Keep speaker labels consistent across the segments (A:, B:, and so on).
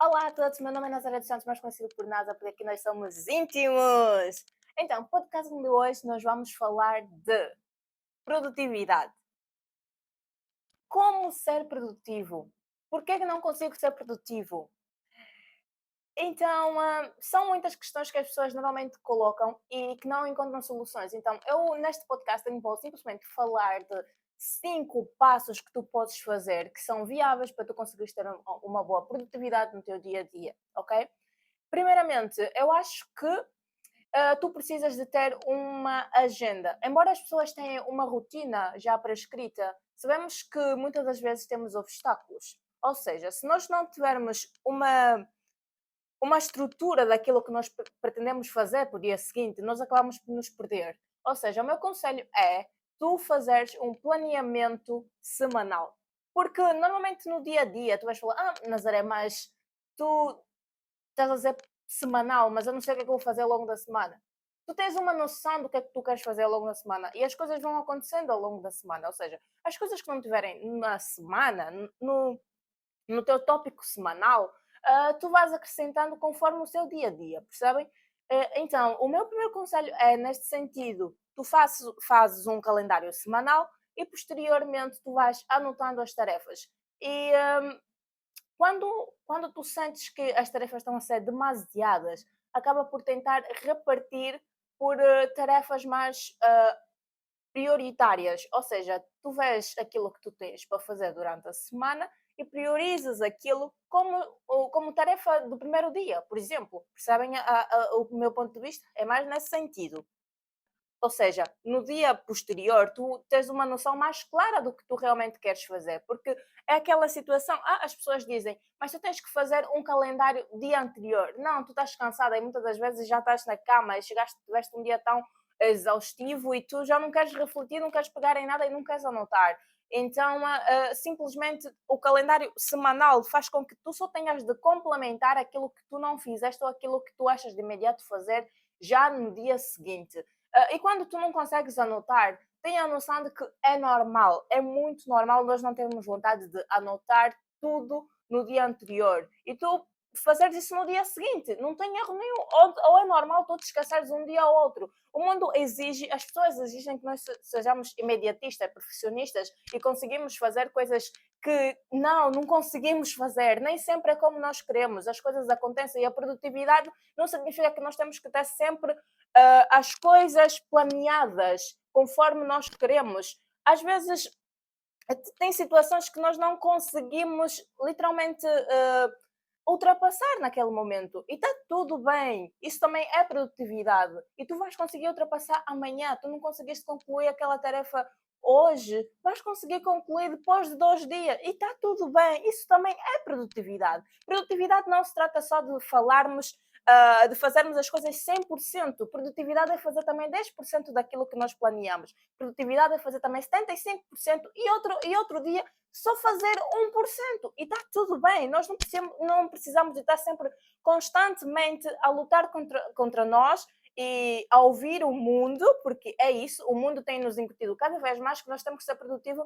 A: Olá a todos, meu nome é Nazaré dos Santos, mais conhecido por NASA, porque aqui nós somos íntimos. Então, podcast de hoje nós vamos falar de produtividade. Como ser produtivo? Por que é que não consigo ser produtivo? Então, são muitas questões que as pessoas normalmente colocam e que não encontram soluções. Então, eu neste podcast eu vou simplesmente falar de 5 passos que tu podes fazer que são viáveis para tu conseguires ter uma boa produtividade no teu dia a dia, ok? Primeiramente, eu acho que tu precisas de ter uma agenda. Embora as pessoas tenham uma rotina já prescrita, sabemos que muitas das vezes temos obstáculos. Ou seja, se nós não tivermos uma estrutura daquilo que nós pretendemos fazer para o dia seguinte, nós acabamos por nos perder. Ou seja, o meu conselho é tu fazeres um planeamento semanal. Porque normalmente no dia a dia tu vais falar, Nazaré, mas tu estás a dizer semanal, mas eu não sei o que é que eu vou fazer ao longo da semana. Tu tens uma noção do que é que tu queres fazer ao longo da semana e as coisas vão acontecendo ao longo da semana. Ou seja, as coisas que não tiverem na semana, no teu tópico semanal, tu vais acrescentando conforme o seu dia a dia, percebem? Então, o meu primeiro conselho é neste sentido: tu fazes um calendário semanal e posteriormente tu vais anotando as tarefas. E quando tu sentes que as tarefas estão a ser demasiadas, acaba por tentar repartir por tarefas mais prioritárias, ou seja, tu vês aquilo que tu tens para fazer durante a semana e priorizas aquilo como tarefa do primeiro dia, por exemplo. Percebem o meu ponto de vista? É mais nesse sentido. Ou seja, no dia posterior, tu tens uma noção mais clara do que tu realmente queres fazer, porque é aquela situação, as pessoas dizem, mas tu tens que fazer um calendário dia anterior. Não, tu estás cansada e muitas das vezes já estás na cama e tiveste um dia tão exaustivo e tu já não queres refletir, não queres pegar em nada e não queres anotar. Então, simplesmente o calendário semanal faz com que tu só tenhas de complementar aquilo que tu não fizeste ou aquilo que tu achas de imediato fazer já no dia seguinte. E quando tu não consegues anotar, tenha a noção de que é normal, é muito normal nós não termos vontade de anotar tudo no dia anterior. E tu fazeres isso no dia seguinte, não tem erro nenhum. Ou é normal tu te esqueceres um dia ou outro. O mundo exige, as pessoas exigem que nós sejamos imediatistas, perfeccionistas e conseguimos fazer coisas que não conseguimos fazer. Nem sempre é como nós queremos. As coisas acontecem e a produtividade não significa que nós temos que ter sempre as coisas planeadas conforme nós queremos. Às vezes tem situações que nós não conseguimos literalmente ultrapassar naquele momento. E está tudo bem. Isso também é produtividade. E tu vais conseguir ultrapassar amanhã. Tu não conseguiste concluir aquela tarefa hoje, vais conseguir concluir depois de 2 dias. E está tudo bem. Isso também é produtividade. Produtividade não se trata só de falarmos, de fazermos as coisas 100%. Produtividade é fazer também 10% daquilo que nós planeamos. Produtividade é fazer também 75% e outro dia só fazer 1%. E está tudo bem. Nós não precisamos de estar sempre constantemente a lutar contra nós e a ouvir o mundo, porque é isso, o mundo tem nos incutido cada vez mais que nós temos que ser produtivos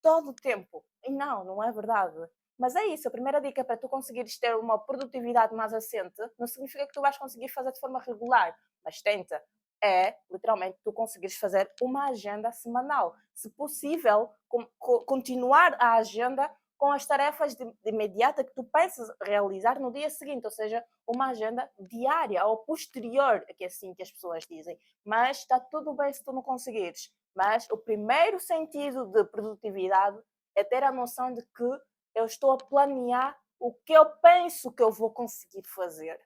A: todo o tempo. E não é verdade. Mas é isso, a primeira dica para tu conseguires ter uma produtividade mais assente não significa que tu vais conseguir fazer de forma regular, mas tenta. É, literalmente, tu conseguires fazer uma agenda semanal. Se possível, continuar a agenda com as tarefas de imediata que tu pensas realizar no dia seguinte, ou seja, uma agenda diária ou posterior, que é assim que as pessoas dizem. Mas está tudo bem se tu não conseguires. Mas o primeiro sentido de produtividade é ter a noção de que eu estou a planear o que eu penso que eu vou conseguir fazer.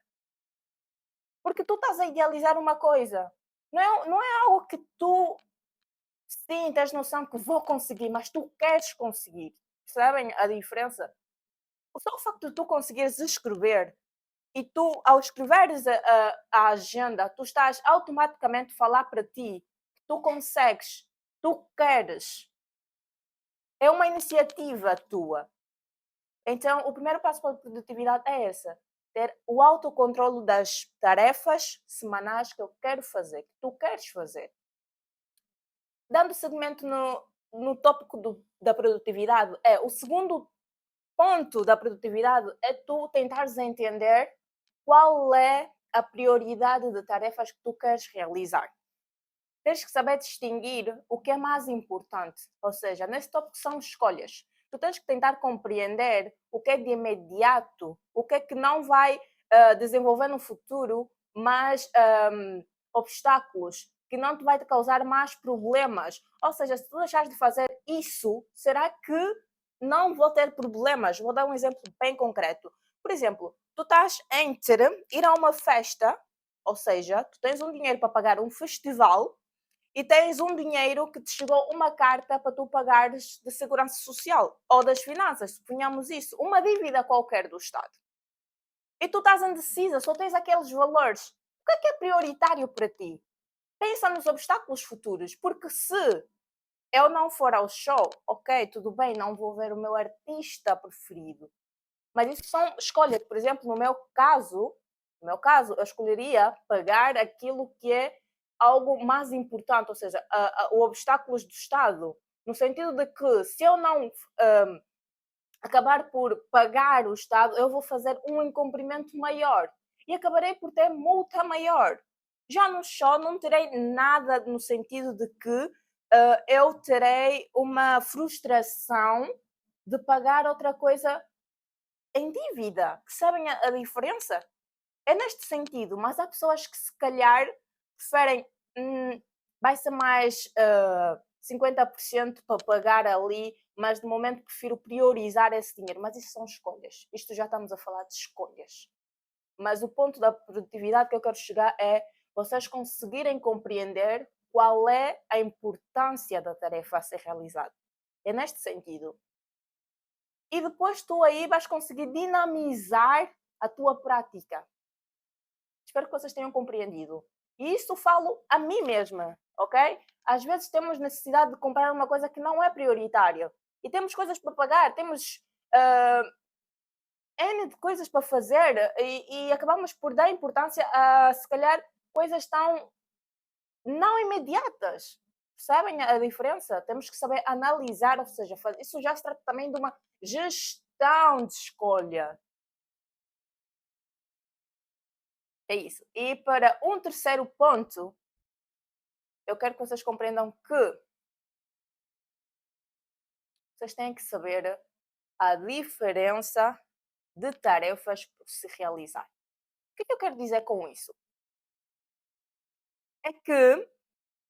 A: Porque tu estás a idealizar uma coisa. Não é algo que tu, sim, tens noção que vou conseguir, mas tu queres conseguir. Percebem a diferença? Só o facto de tu conseguires escrever e tu, ao escreveres a agenda, tu estás automaticamente a falar para ti que tu consegues, tu queres. É uma iniciativa tua. Então, o primeiro passo para a produtividade é esse: ter o autocontrole das tarefas semanais que eu quero fazer, que tu queres fazer. Dando segmento no tópico da produtividade, é o segundo ponto da produtividade é tu tentares entender qual é a prioridade de tarefas que tu queres realizar. Tens que saber distinguir o que é mais importante, ou seja, nesse tópico são escolhas. Tu tens que tentar compreender o que é de imediato, o que é que não vai desenvolver no futuro mais obstáculos, que não te vai te causar mais problemas. Ou seja, se tu deixares de fazer isso, será que não vou ter problemas? Vou dar um exemplo bem concreto. Por exemplo, tu estás entre ir a uma festa, ou seja, tu tens um dinheiro para pagar um festival e tens um dinheiro que te chegou uma carta para tu pagares de segurança social ou das finanças, suponhamos isso, uma dívida qualquer do Estado. E tu estás indecisa, só tens aqueles valores. O que é prioritário para ti? Pensa nos obstáculos futuros, porque se eu não for ao show, ok, tudo bem, não vou ver o meu artista preferido. Mas isso são escolhas. Por exemplo, no meu caso, eu escolheria pagar aquilo que é algo mais importante, ou seja, o obstáculos do Estado, no sentido de que se eu não acabar por pagar o Estado, eu vou fazer um incumprimento maior e acabarei por ter multa maior. Já no show não terei nada no sentido de que eu terei uma frustração de pagar outra coisa em dívida, que sabem a diferença? É neste sentido, mas há pessoas que se calhar preferem, vai ser mais 50% para pagar ali, mas de momento prefiro priorizar esse dinheiro. Mas isso são escolhas. Isto já estamos a falar de escolhas. Mas o ponto da produtividade que eu quero chegar é vocês conseguirem compreender qual é a importância da tarefa a ser realizada. É neste sentido. E depois tu aí vais conseguir dinamizar a tua prática. Espero que vocês tenham compreendido. E isto falo a mim mesma, ok? Às vezes temos necessidade de comprar uma coisa que não é prioritária. E temos coisas para pagar, temos N de coisas para fazer e acabamos por dar importância a, se calhar, coisas tão não imediatas. Percebem a diferença? Temos que saber analisar, ou seja, isso já se trata também de uma gestão de escolha. É isso. E para um terceiro ponto, eu quero que vocês compreendam que vocês têm que saber a diferença de tarefas por se realizar. O que é que eu quero dizer com isso? É que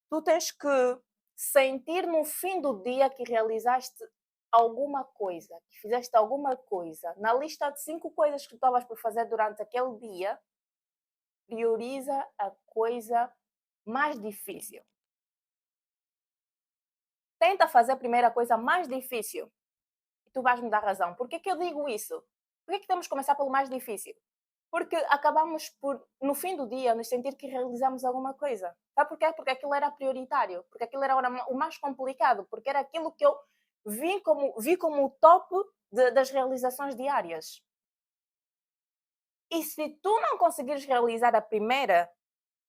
A: tu tens que sentir no fim do dia que realizaste alguma coisa, que fizeste alguma coisa. Na lista de 5 coisas que tu estavas por fazer durante aquele dia, prioriza a coisa mais difícil. Tenta fazer a primeira coisa mais difícil. E tu vais me dar razão. Por que eu digo isso? Por que temos que começar pelo mais difícil? Porque acabamos por, no fim do dia, nos sentir que realizamos alguma coisa. Sabe porquê? Porque aquilo era prioritário, porque aquilo era o mais complicado, porque era aquilo que eu vi como o top das realizações diárias. E se tu não conseguires realizar a primeira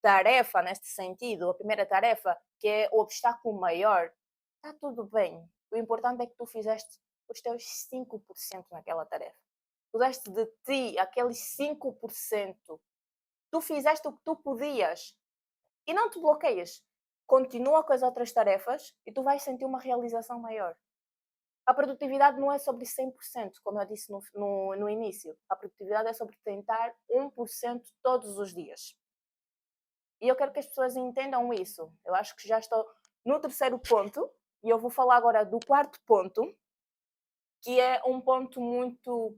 A: tarefa, neste sentido, a primeira tarefa, que é o obstáculo maior, está tudo bem. O importante é que tu fizeste os teus 5% naquela tarefa. Tu deste de ti aqueles 5%. Tu fizeste o que tu podias. E não te bloqueias. Continua com as outras tarefas e tu vais sentir uma realização maior. A produtividade não é sobre 100%, como eu disse no início. A produtividade é sobre tentar 1% todos os dias. E eu quero que as pessoas entendam isso. Eu acho que já estou no terceiro ponto e eu vou falar agora do quarto ponto, que é um ponto muito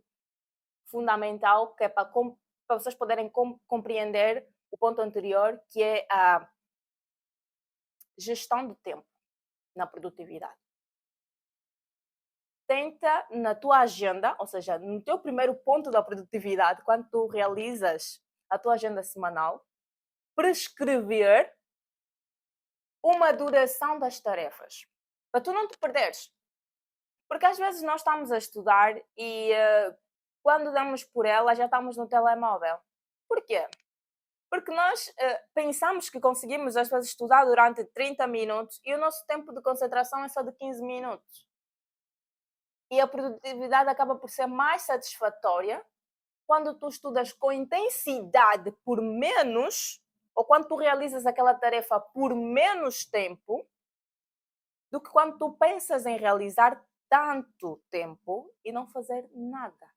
A: fundamental, que é para vocês poderem compreender o ponto anterior, que é a gestão do tempo na produtividade. Tenta na tua agenda, ou seja, no teu primeiro ponto da produtividade, quando tu realizas a tua agenda semanal, prescrever uma duração das tarefas, para tu não te perderes. Porque às vezes nós estamos a estudar e quando damos por ela já estamos no telemóvel. Porquê? Porque nós pensamos que conseguimos às vezes estudar durante 30 minutos e o nosso tempo de concentração é só de 15 minutos. E a produtividade acaba por ser mais satisfatória quando tu estudas com intensidade por menos, ou quando tu realizas aquela tarefa por menos tempo, do que quando tu pensas em realizar tanto tempo e não fazer nada.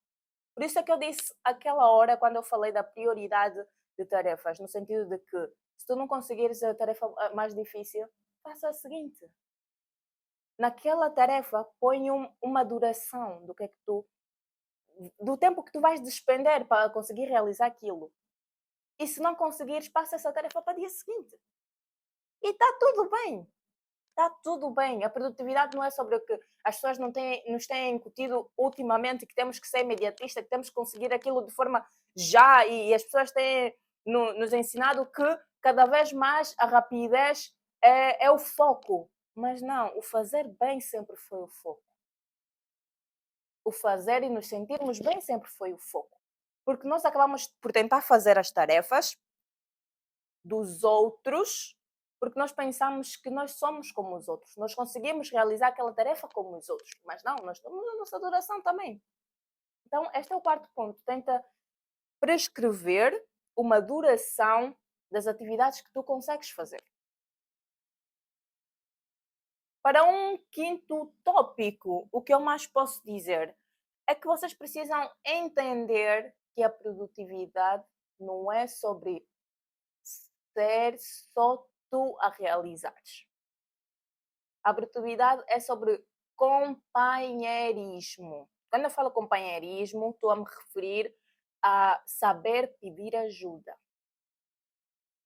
A: Por isso é que eu disse aquela hora quando eu falei da prioridade de tarefas, no sentido de que se tu não conseguires a tarefa mais difícil, faça a seguinte. Naquela tarefa, põe uma duração do tempo que tu vais despender para conseguir realizar aquilo. E se não conseguires, passa essa tarefa para o dia seguinte. E está tudo bem. Está tudo bem. A produtividade não é sobre o que as pessoas nos têm incutido ultimamente, que temos que ser imediatista, que temos que conseguir aquilo de forma já, e as pessoas têm nos ensinado que cada vez mais a rapidez é o foco. Mas não, o fazer bem sempre foi o foco. O fazer e nos sentirmos bem sempre foi o foco. Porque nós acabamos por tentar fazer as tarefas dos outros, porque nós pensamos que nós somos como os outros. Nós conseguimos realizar aquela tarefa como os outros. Mas não, nós temos a nossa duração também. Então, este é o quarto ponto. Tenta prescrever uma duração das atividades que tu consegues fazer. Para um quinto tópico, o que eu mais posso dizer é que vocês precisam entender que a produtividade não é sobre ser só tu a realizares. A produtividade é sobre companheirismo. Quando eu falo companheirismo, estou a me referir a saber pedir ajuda.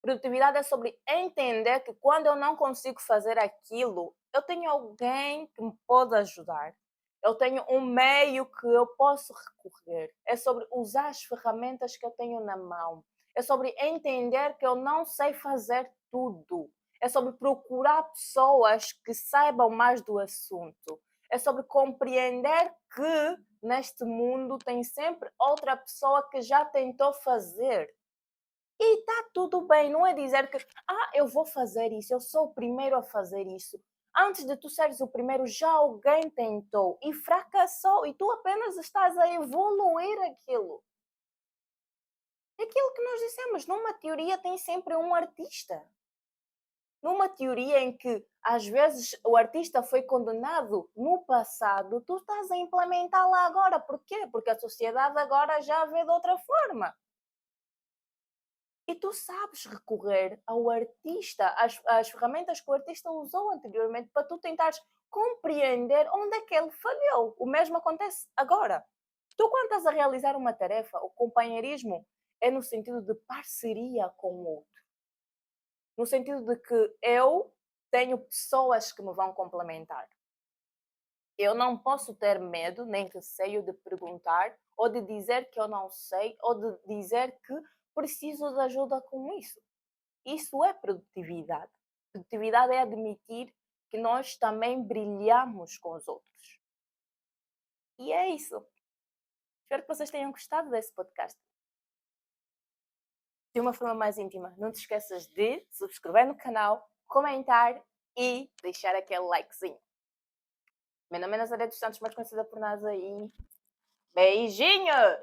A: Produtividade é sobre entender que quando eu não consigo fazer aquilo, eu tenho alguém que me pode ajudar. Eu tenho um meio que eu posso recorrer. É sobre usar as ferramentas que eu tenho na mão. É sobre entender que eu não sei fazer tudo. É sobre procurar pessoas que saibam mais do assunto. É sobre compreender que neste mundo tem sempre outra pessoa que já tentou fazer. E está tudo bem, não é dizer que eu vou fazer isso, eu sou o primeiro a fazer isso. Antes de tu seres o primeiro, já alguém tentou e fracassou e tu apenas estás a evoluir aquilo. É aquilo que nós dissemos, numa teoria tem sempre um artista. Numa teoria em que às vezes o artista foi condenado no passado, tu estás a implementá-la agora. Porquê? Porque a sociedade agora já vê de outra forma. E tu sabes recorrer ao artista, às ferramentas que o artista usou anteriormente para tu tentares compreender onde é que ele falhou. O mesmo acontece agora. Tu, quando estás a realizar uma tarefa, o companheirismo é no sentido de parceria com o outro. No sentido de que eu tenho pessoas que me vão complementar. Eu não posso ter medo nem receio de perguntar ou de dizer que eu não sei ou de dizer que preciso de ajuda com isso. Isso é produtividade. Produtividade é admitir que nós também brilhamos com os outros. E é isso. Espero que vocês tenham gostado desse podcast. De uma forma mais íntima, não te esqueças de subscrever no canal, comentar e deixar aquele likezinho. Meu nome é Nazaré dos Santos, mais conhecida por Nasa, e beijinhos!